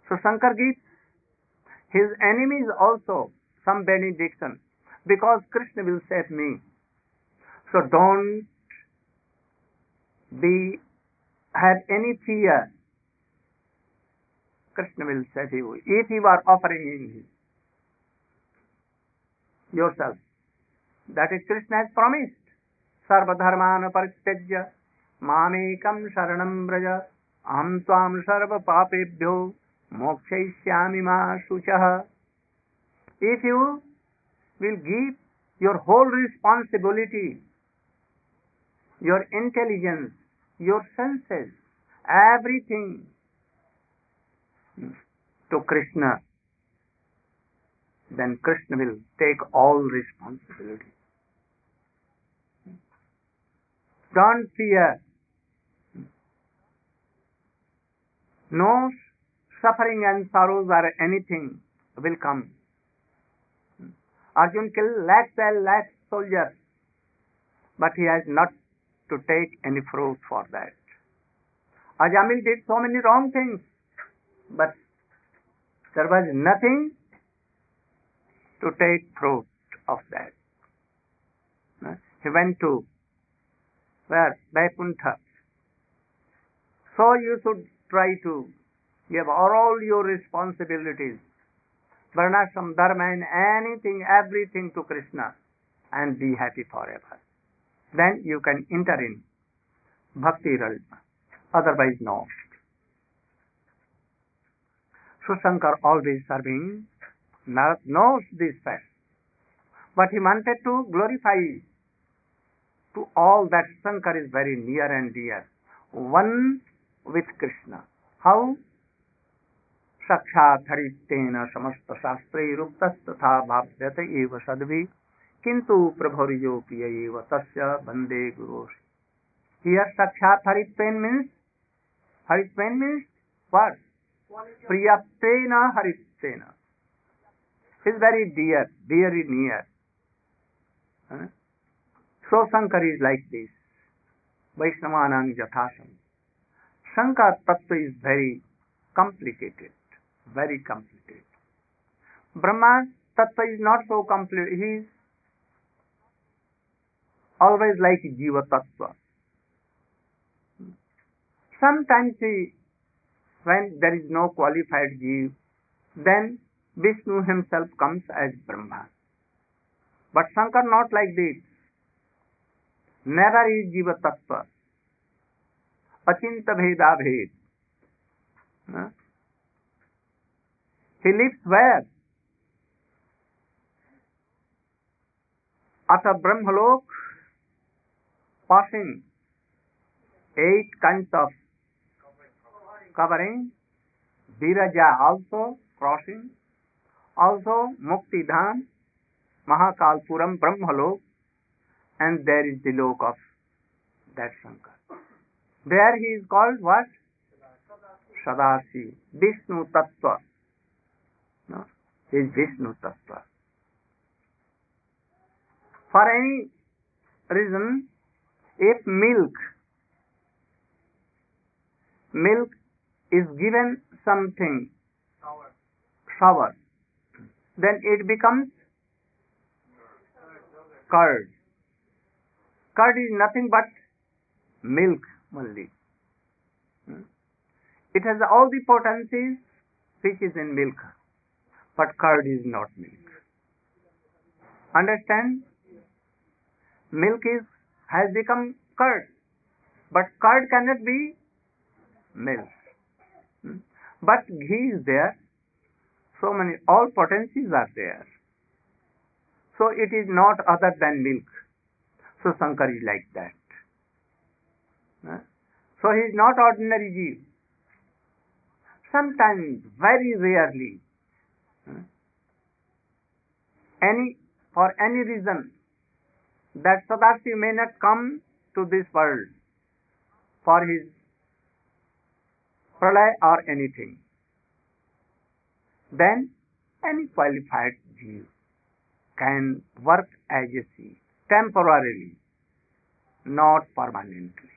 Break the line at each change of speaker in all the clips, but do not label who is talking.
So Shankar gives his enemies also some benediction, because Krishna will save me. So don't have any fear. Krishna will save you if you are offering in yourself. That is, Krishna has promised. Sarva dharmana parityajya mamekam sharanam braja aham tvam sarva papebhyo mokshayishyami ma shuchah. If you will give your whole responsibility, your intelligence, your senses, everything to Krishna, then Krishna will take all responsibility. Don't fear. No suffering and sorrows or anything will come. Arjun killed lakhs and lakhs soldiers, but he has not to take any fruit for that. Ajamil did so many wrong things, but there was nothing to take fruit of that. He went to where? Vaikuntha. So you should try to give all your responsibilities, varnashram, dharma, and anything, everything to Krishna, and be happy forever. Then you can enter in bhakti realm. Otherwise, no. So Shankar, always serving, knows this fact. But he wanted to glorify to all that Shankar is very near and dear, one with Krishna. How? Sakshat haritena samasta shastre ruktas tatha bhavyata eva sadvi kintu prabhariyo piya eva tasya bande guru. Here Sakshat haritena means what? Priyaptena haritena. He is very dear, very near. So Shankar is like this. Vaishnavanang jathasam. Shankar tattva is very complicated. Very complicated. Brahma tattva is not so complicated. He is always like Jiva tattva. Sometimes when there is no qualified Jiva, then Vishnu himself comes as Brahma. But Shankar not like this. Never is Jiva tattva. Achinta bheda bhed. He lives where? Ata Brahmalok, passing 8 kinds of covering, Viraja also crossing, also Mukti Dham, Mahakalpuram, Brahmalok, and there is the lok of that Shankar. There he is called what? Sadasi, Vishnu Tattva. No? He is Vishnu Tattva. For any reason, if milk is given something sour, then it becomes curd. Curd is nothing but milk only. It has all the potencies which is in milk, but curd is not milk. Understand? Milk has become curd, but curd cannot be milk. But ghee is there, so many, all potencies are there. So it is not other than milk. So Shankar is like that. So he is not ordinary Jeev. Sometimes, very rarely, for any reason, that Sadashiv may not come to this world for his pralay or anything, then any qualified Jeev can work as a seed, temporarily, not permanently.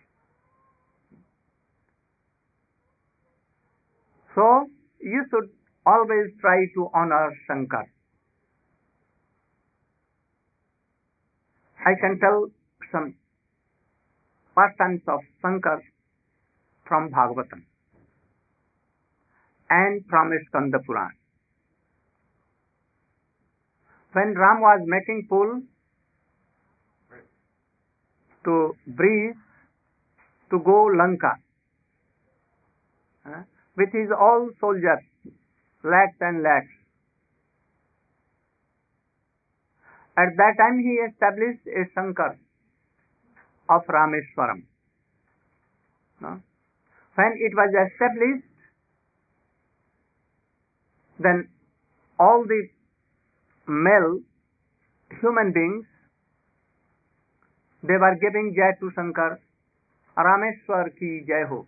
So, you should always try to honor Shankar. I can tell some pastimes of Shankar from Bhagavatam and from Skanda Puran. When Ram was making pool to breathe to go Lanka with his all soldiers, lakhs and lakhs. At that time he established a Shankar of Rameswaram. When it was established, then all the male human beings, they were giving jai to Shankar. Rameswar ki jai ho.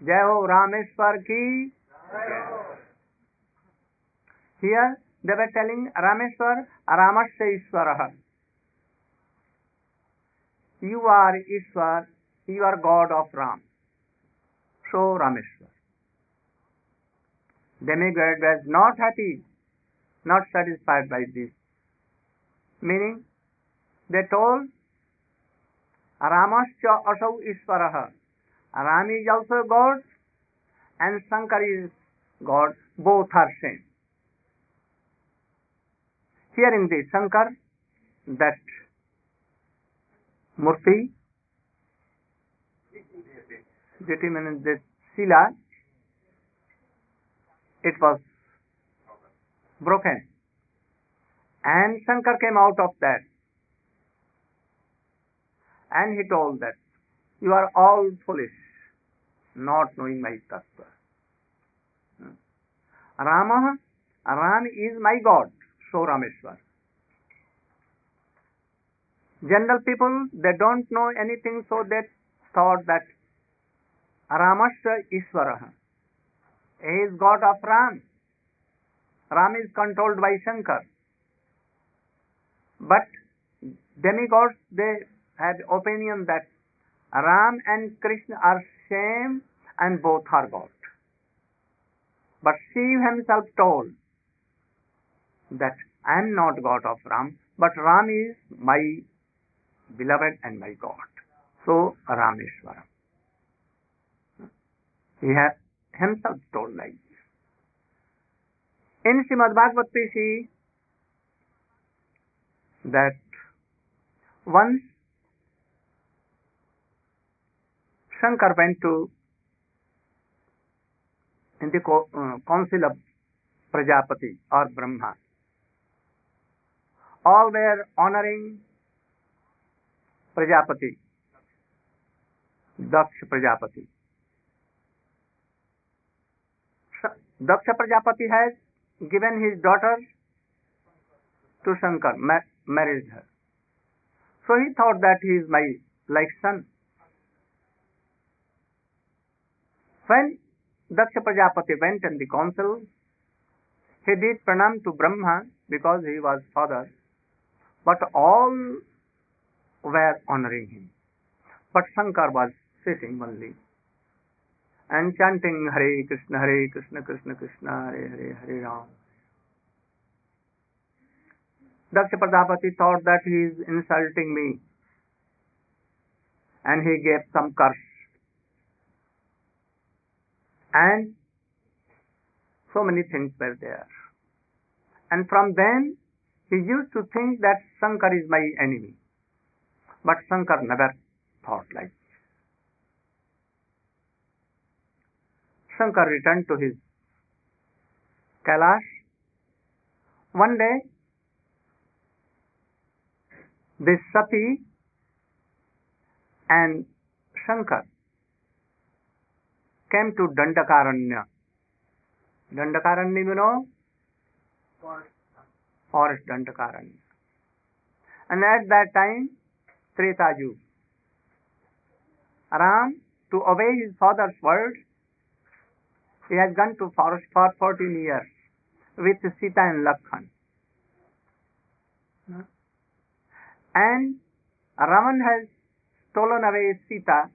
Jai ho Rameswar ki jai ho. Here they were telling Rameswar, Ramasya Ishwaraha. You are Ishwar, you are God of Ram. So Rameswar. Demigod was not happy, not satisfied by this. Meaning, they told, Ramasya asau Ishwaraha. Ram is also God and Shankar is God. Both are same. Hearing this, Shankar, that Murti, Jiti means this Sila, it was broken. And Shankar came out of that. And he told that, you are all foolish, not knowing my tattva. Ram is my God, so Rameswar. General people, they don't know anything, so they thought that Ramasya Ishwaraha. He is God of Ram. Ram is controlled by Shankar. But demigods, they have opinion that Ram and Krishna are same and both are God. But Shiva himself told that I am not God of Ram, but Ram is my beloved and my God. So Rameshwara. He has himself told like this. In Srimad-bhagavatam we see that once Shankar went in the council of Prajapati or Brahma. All were honoring Prajapati, Daksha Prajapati. Daksha Prajapati has given his daughter to Shankar, married her. So he thought that he is my like son. When Daksha Prajapati went in the council, he did pranam to Brahma because he was father, but all were honoring him. But Shankar was sitting only and chanting Hare Krishna, Krishna Krishna, Hare Hare, Hare Ram. Daksha Prajapati thought that he is insulting me, and he gave some curse. And so many things were there. And from then, he used to think that Shankar is my enemy. But Shankar never thought like this. Shankar returned to his Kailash. One day, this Sati and Shankar came to Dandakaranya. Dandakaranya, you know? Forest Dandakaranya. And at that time, Treta Yuga. Ram, to obey his father's word, he has gone to forest for 14 years with Sita and Lakshman. And Ravan has stolen away Sita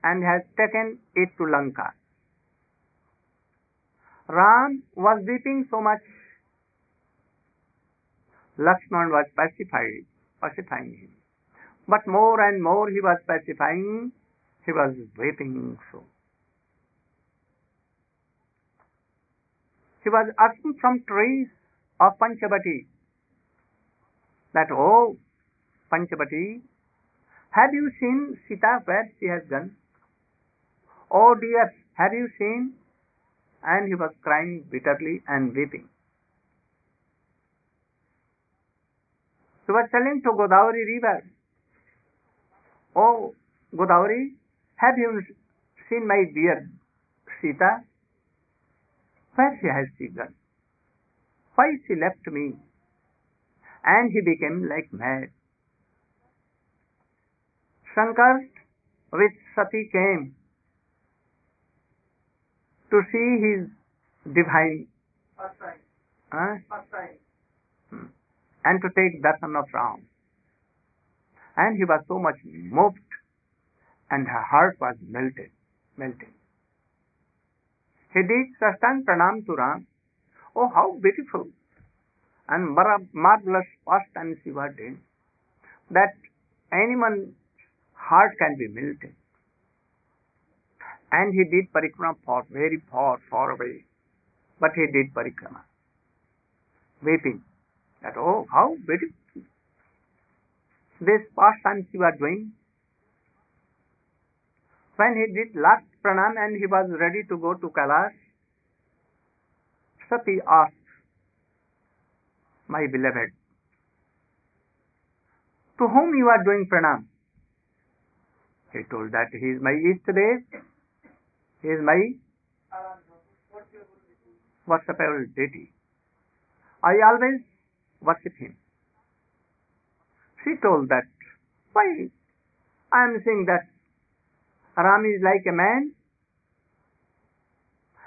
and has taken it to Lanka. Ram was weeping so much. Lakshman was pacifying him. But more and more he was pacifying, he was weeping so. He was asking from trees of Panchavati that, oh, Panchavati, have you seen Sita where she has gone? Oh dear, have you seen? And he was crying bitterly and weeping. He was telling to Godavari river, oh Godavari, have you seen my dear Sita? Where has she gone? Why she left me? And he became like mad. Shankar with Sati came to see his divine and to take darshan of Ram. And he was so much moved and her heart was melting. He did Sashtang Pranam to Ram. Oh, how beautiful and marvelous pastime Shiva did, that anyone's heart can be melted. And he did parikrama for very far away. But he did parikrama, weeping that, oh, how beautiful this pastime Shiva doing. When he did last pranam and he was ready to go to Kailash, Sati asked, my beloved, to whom you are doing pranam? He told that he is my Ishtadev, he is my worshipable deity. I always worship him. She told that, why I am saying that Ram is like a man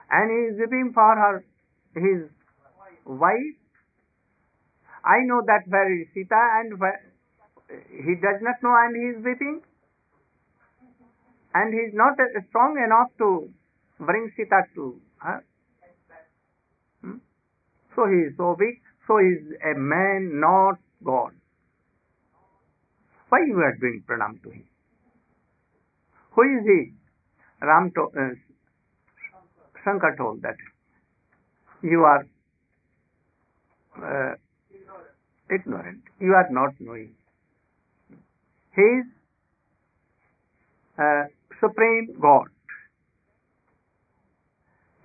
and he is weeping for his wife. I know that where is Sita and where he does not know and he is weeping. And he is not strong enough to bring Sita to her. So he is so weak. So he is a man, not God. Why you are doing pranam to him? Who is he? Shankar told that you are ignorant. You are not knowing. He is Supreme God.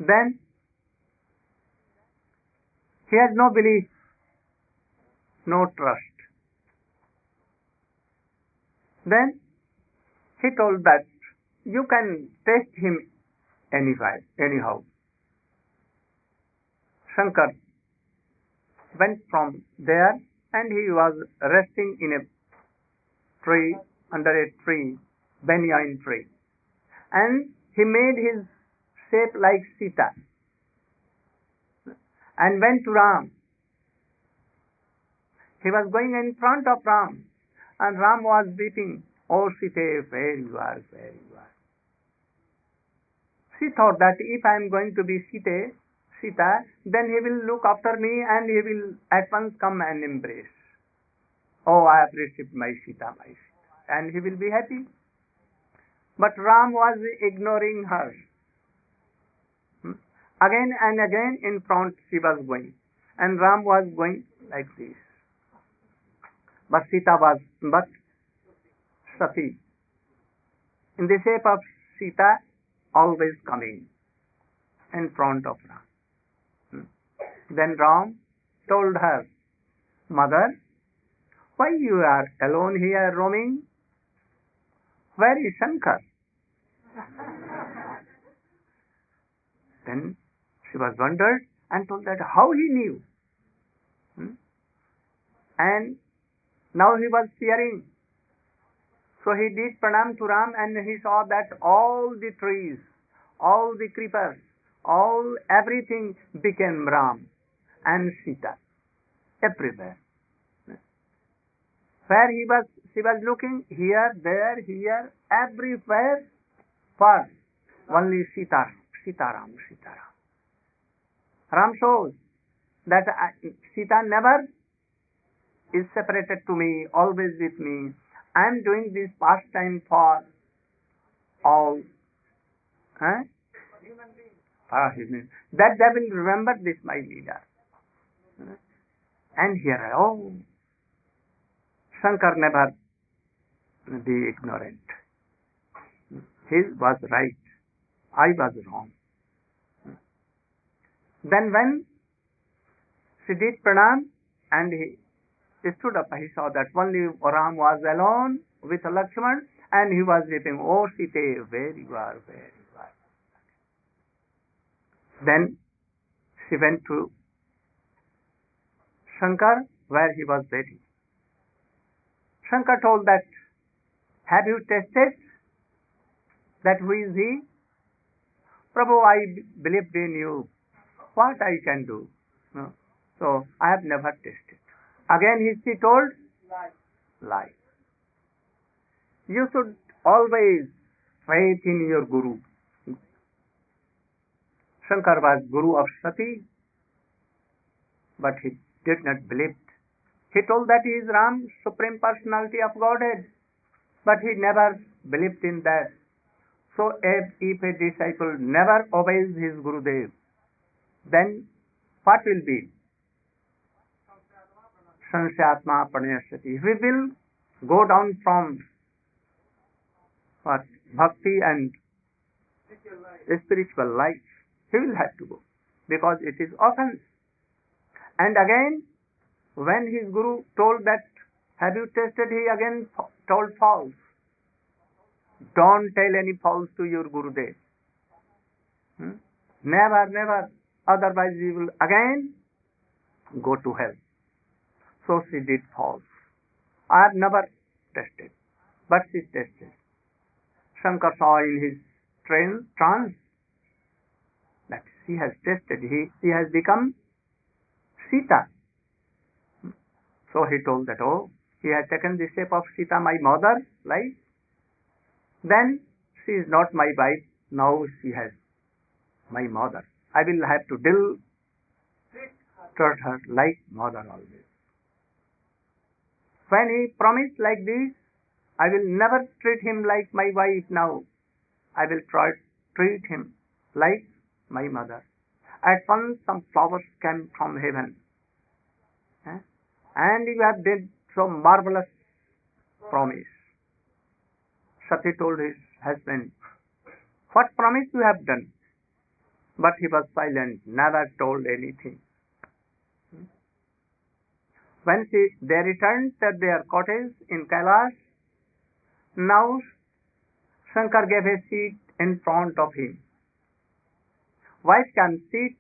Then he has no belief, no trust. Then he told that you can test him anyhow. Shankar went from there and he was resting in a tree, under a tree, banyan tree. And he made his shape like Sita and went to Ram. He was going in front of Ram and Ram was weeping, oh Sita, where you are. She thought that if I am going to be Sita, then he will look after me and he will at once come and embrace. Oh, I have received my Sita. And he will be happy. But Ram was ignoring her. Again and again in front she was going. And Ram was going like this. But Sati, in the shape of Sita, always coming in front of Ram. Then Ram told her, Mother, why you are alone here roaming? Where is Shankar? Then she was wondered and told that how he knew. And now he was fearing. So he did pranam to Ram and he saw that all the trees, all the creepers, everything became Ram and Sita everywhere. Where she was looking, here, there, here, everywhere, for only Sitaram. Ram shows that Sita never is separated to me, always with me. I am doing this pastime for all. Huh? That they will remember this, my leader. And here, oh, Shankar never be ignorant. He was right. I was wrong. Then when she did pranam and he stood up, he saw that only Ram was alone with Lakshman and he was weeping, oh Sita, where you are, where you are. Then she went to Shankar where he was waiting. Shankar told that, have you tested that who is he? Prabhu, I believed in you. What I can do? No. So I have never tested. Again she told, lie. You should always faith in your Guru. Shankar was Guru of Sati, but he did not believe. He told that he is Ram, Supreme Personality of Godhead, but he never believed in that. So if a disciple never obeys his Gurudev, then what will be? Sansyatma Pranayasati. We will go down from what? Bhakti and spiritual life. He will have to go because it is offense. And again, when his Guru told that, have you tested? He again told false. Don't tell any false to your Gurudev. Never, never. Otherwise we will again go to hell. So she did false. I have never tested, but she tested. Shankar saw in his trance that she has tested. She has become Sita. So he told that, oh, he has taken the shape of Sita, my mother, like. Then she is not my wife. Now she has my mother. I will have to deal toward her like mother always. When he promised like this, I will never treat him like my wife now. I will treat him like my mother. At once some flowers came from heaven. And you have did so marvelous promise. Sati told his husband, what promise you have done? But he was silent, never told anything. When they returned to their cottage in Kailash, now Shankar gave a seat in front of him. Wife can sit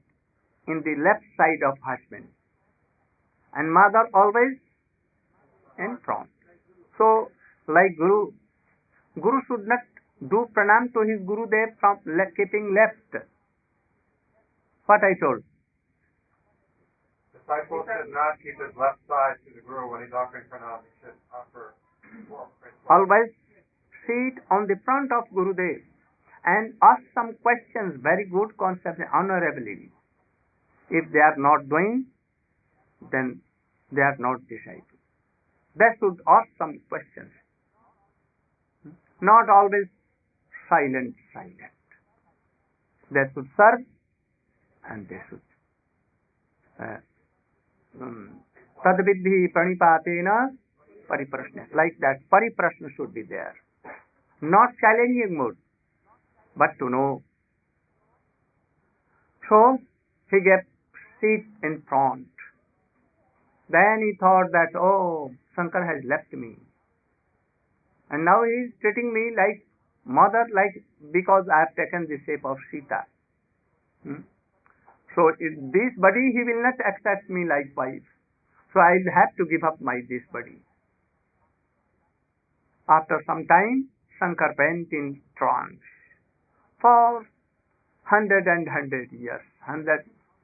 in the left side of husband, and mother always in front. So, like Guru should not do pranam to his Gurudev from keeping left. What I told.
Disciple should not keep his left side to the Guru when he's offering pranam. He should offer.
Always sit on the front of Gurudev and ask some questions, very good concept, honorably. If they are not doing, then they are not disciples. They should ask some questions. Not always silent. They should serve and they should tadvidhi pranipatena pariprashna. Like that, pariprashna should be there. Not challenging mood, but to know. So, he gave seat in front. Then he thought that, oh, Shankar has left me. And now he is treating me like mother, like because I have taken the shape of Sita. So in this body he will not accept me like wife. So I will have to give up this body. After some time, Shankar went in trance for 100 years,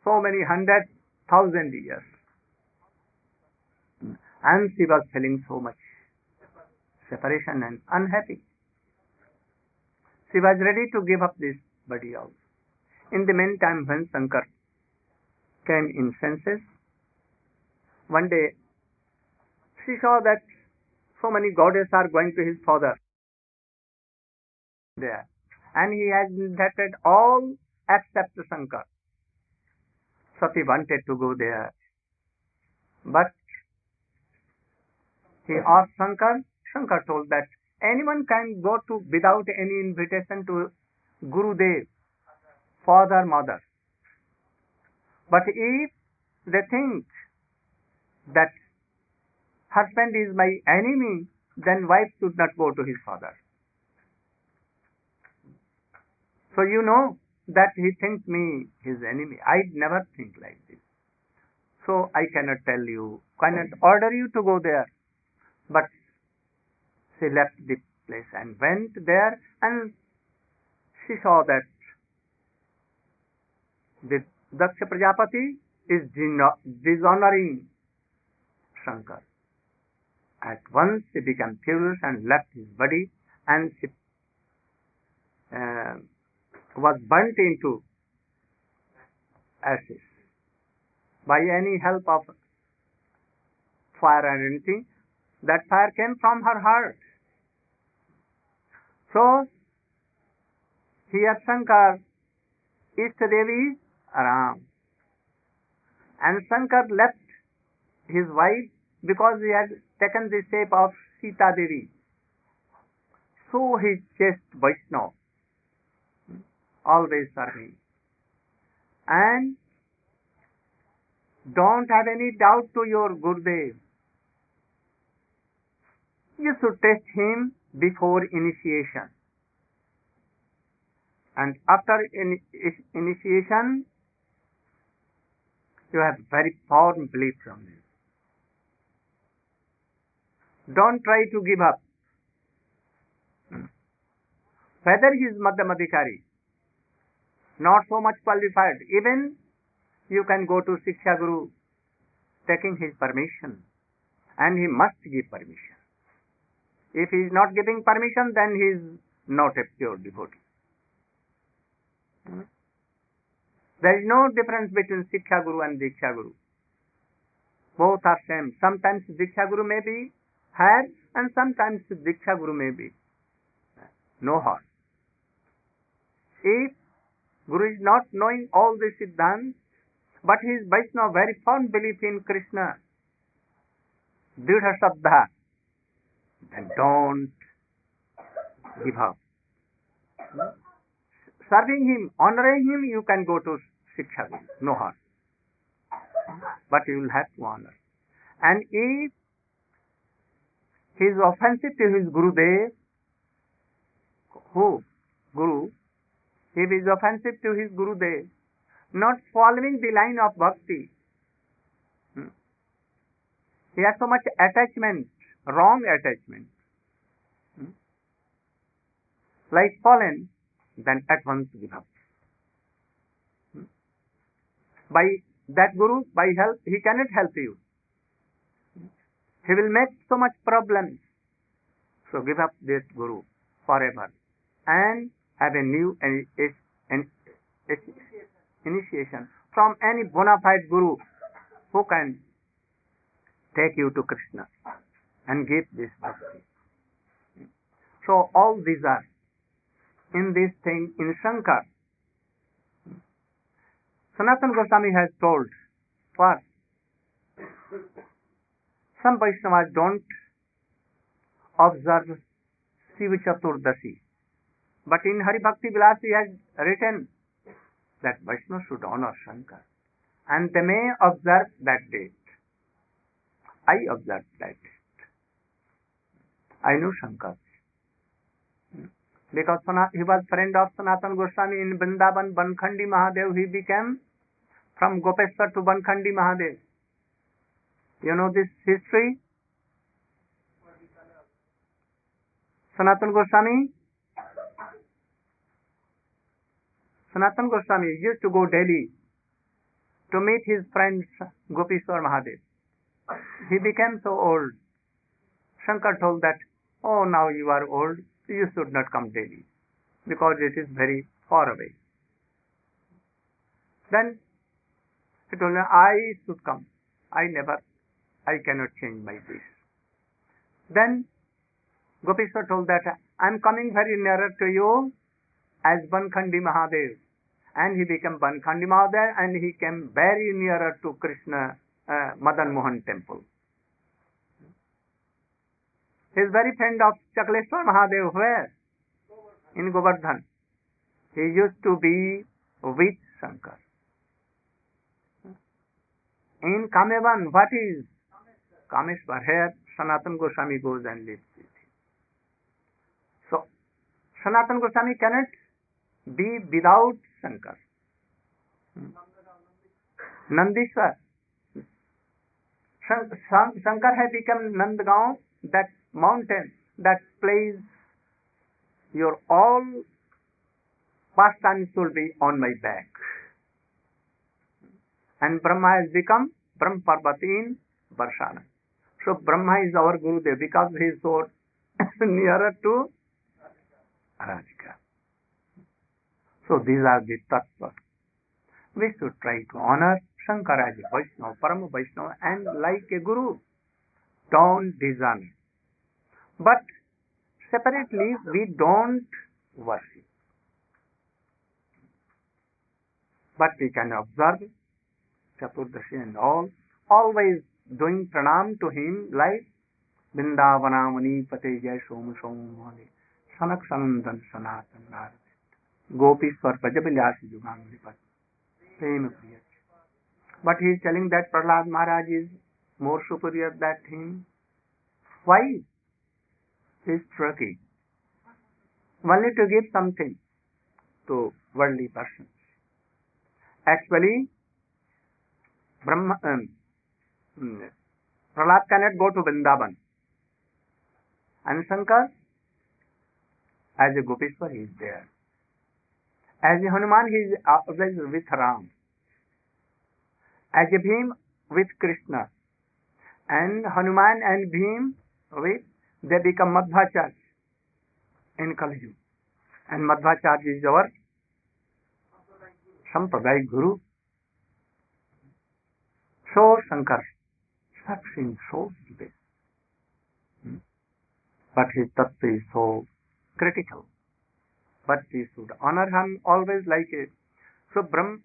so many 100,000 years. And she was feeling so much separation and unhappy. She was ready to give up this body also. In the meantime, when Shankar came in senses. One day, she saw that so many goddesses are going to his father there, and he has indebted all except Shankar. Sati wanted to go there, but he asked Shankar. Shankar told that anyone can go to without any invitation to Gurudev, father, mother. But if they think that husband is my enemy, then wife should not go to his father. So you know that he thinks me his enemy. I never think like this. So I cannot tell you, cannot order you to go there. But she left the place and went there, and she saw that the Daksha Prajapati is dishonoring Shankar. At once she became furious and left his body, and she was burnt into ashes. By any help of fire and anything, that fire came from her heart. So, here Shankar, Ishtadevi is Ram. And Shankar left his wife because he had taken the shape of Sita-devi. So he chased Vaishnava, always serving. And don't have any doubt to your Gurudev. You should test him before initiation. And after initiation, you have very firm belief from him. Don't try to give up. Whether he is Madhyamadhikari, not so much qualified, even you can go to Shiksha Guru taking his permission, and he must give permission. If he is not giving permission, then he is not a pure devotee. There is no difference between Shiksha Guru and Diksha Guru. Both are same. Sometimes Diksha Guru may be higher, and sometimes Diksha Guru may be no harm. If Guru is not knowing all the Siddhants, but he is Vaishnava, very firm belief in Krishna, Dridha Sabdha, then don't give up. Serving him, honoring him, you can go to Shiksha Guru, no harm. But you will have to honor. And if he is offensive to his Gurudev, Guru, if he is offensive to his Gurudev, not following the line of bhakti, he has so much attachment, wrong attachment, like pollen, then at once give up. By that Guru, by help, he cannot help you. He will make so much problems. So give up this Guru forever and have a new initiation from any bona fide Guru who can take you to Krishna and give this bhakti. So all these are in this thing in Shankar. Sanatana Goswami has told first, some Vaishnavas don't observe Siva-tattva, but in Hari Bhakti Vilas he has written that Vaishnava should honor Shankar, and they may observe that date. I observed that date. I know Shankar. Because he was friend of Sanatana Goswami in Vrindavan, Bankhandi Mahadev. He became from Gopeshwar to Bankhandi Mahadev. You know this history? Sanatana Goswami used to go Delhi to meet his friend Gopeshwar Mahadev. He became so old. Shankar told that, oh, now you are old, you should not come Delhi, because it is very far away. Then He told me, I should come. I cannot change my wish. Then Gopeshwar told that I am coming very nearer to you as Bankhandi Mahadev. And he became Bankhandi Mahadev and he came very nearer to Krishna Madan Mohan temple. He is very friend of Chakleshwar Mahadev. Where? In Govardhan. He used to be with Shankar. In Kamevan, what is Kameshwar? Here Sanatana Goswami goes and lives with him. So Sanatana Goswami cannot be without Shankar. Nandishwar. Shankar has become Nandgaon, that mountain, that place. Your all pastimes will be on my back. And Brahma has become Brahm Parvat in Varshana. So Brahma is our Gurudev because he is so nearer to Radhika. So these are the tattvas. We should try to honor Shankara as a Vaishnava, Parama Vaishnava, and like a Guru. Don't dishonor. But separately, we don't worship. But we can observe Chaturdashi and all, always doing pranam to him like Vrindavanamani Pate Jai Som Som Mani Sanak Sanandan Sanatan Narad Gopishwar Pajabilyasi Jugamripat Prema Priya. But he is telling that Prahlad Maharaj is more superior than him. Why? He is tricky. Only to give something to worldly persons. Actually, Prahlad cannot go to Vrindavan. And Shankar, as a Gopeshwar, he is there. As a Hanuman, he is always with Ram. As a Bhim, with Krishna. And Hanuman and Bhim, they become Madhvacharya in Kali Yuga. And Madhvacharya is our Sampradaya Guru. So Shankar suffering so deep. But his tattva is so critical. But we should honor him always like it. So Brahm,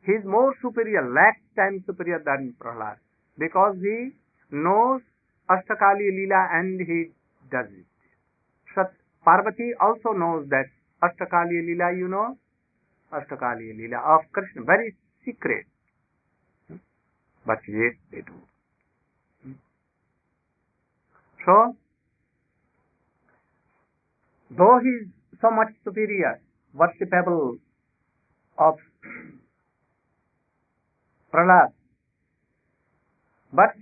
he is more superior, lakh times superior than Prahlad. Because he knows Ashtakali Leela and he does it. Sat Parvati also knows that Ashtakali Leela, you know, Ashtakali Leela of Krishna, very secret. But yet they do. So, though he is so much superior, worshipable of Prahlad, but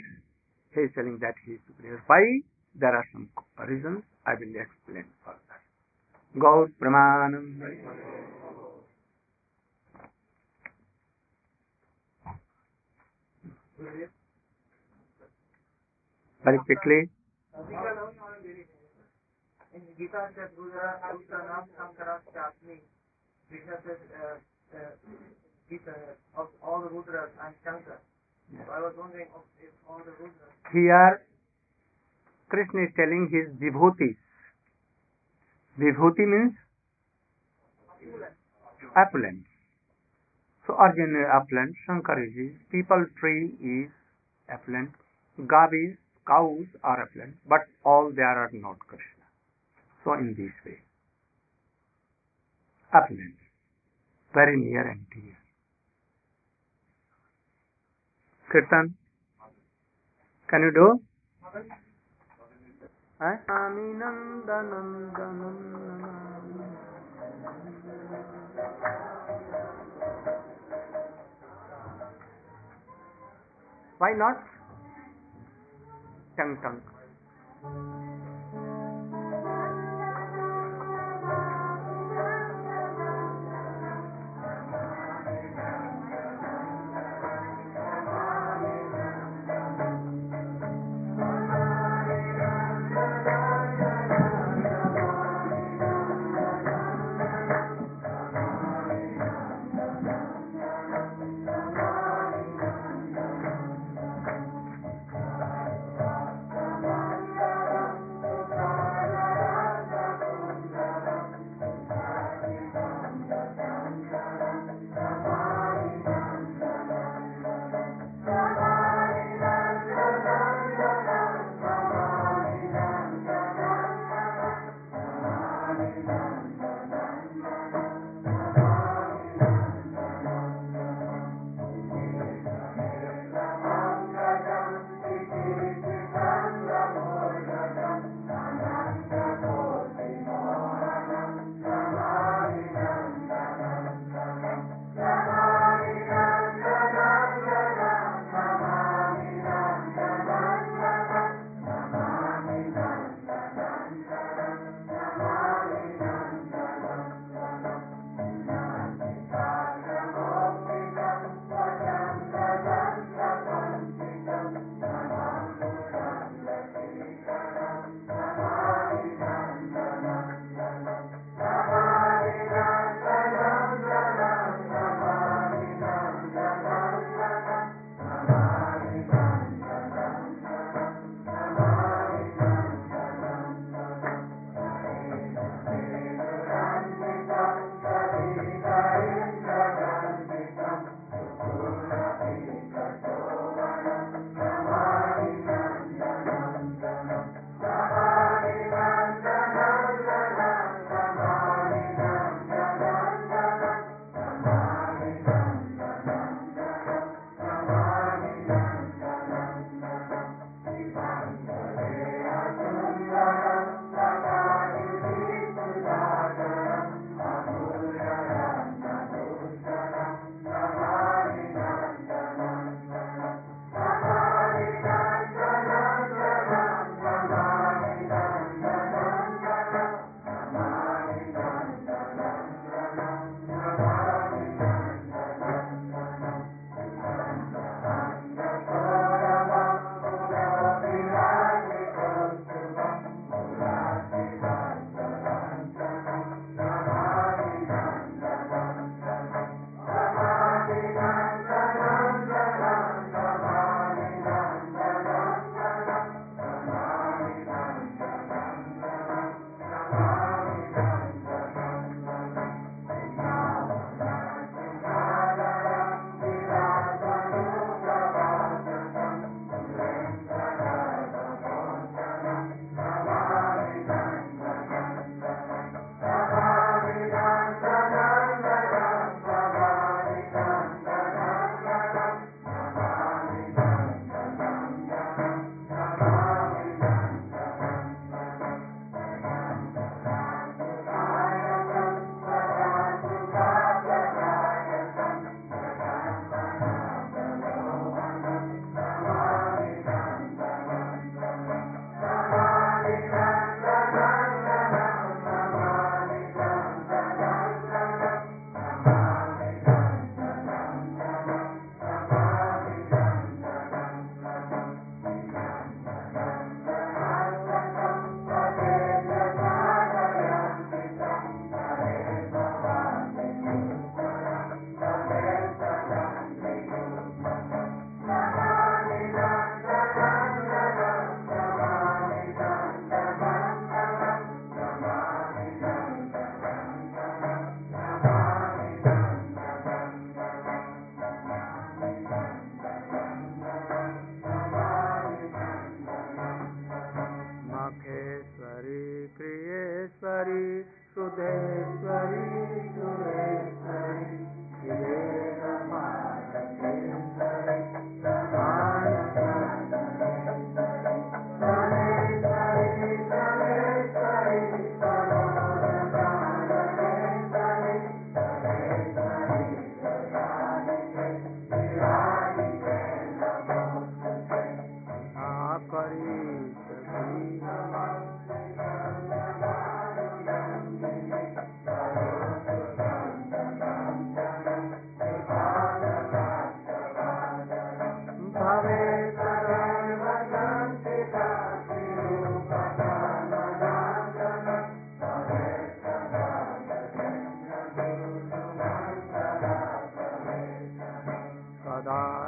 he is telling that he is superior. Why? There are some reasons I will explain further. Gaur Pramanam. Very quickly.
In Gita says, Rudra Shankara Chasmi. Krishna says, Gita, of all the Rudras, I'm Shankar.
Yes.
So I was wondering if all the Rudras.
Here, Krishna is telling his vibhutis. Vibhuti means opulence. So Arjuna is opulent, Shankar is his, people tree is opulent, gavis, cows are opulent, but all they are not Krishna. So in this way, opulence, very near and dear. Kirtan, can you do? Why not? Tung tung.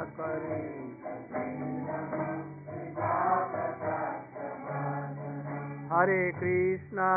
करे। हरे कृष्णा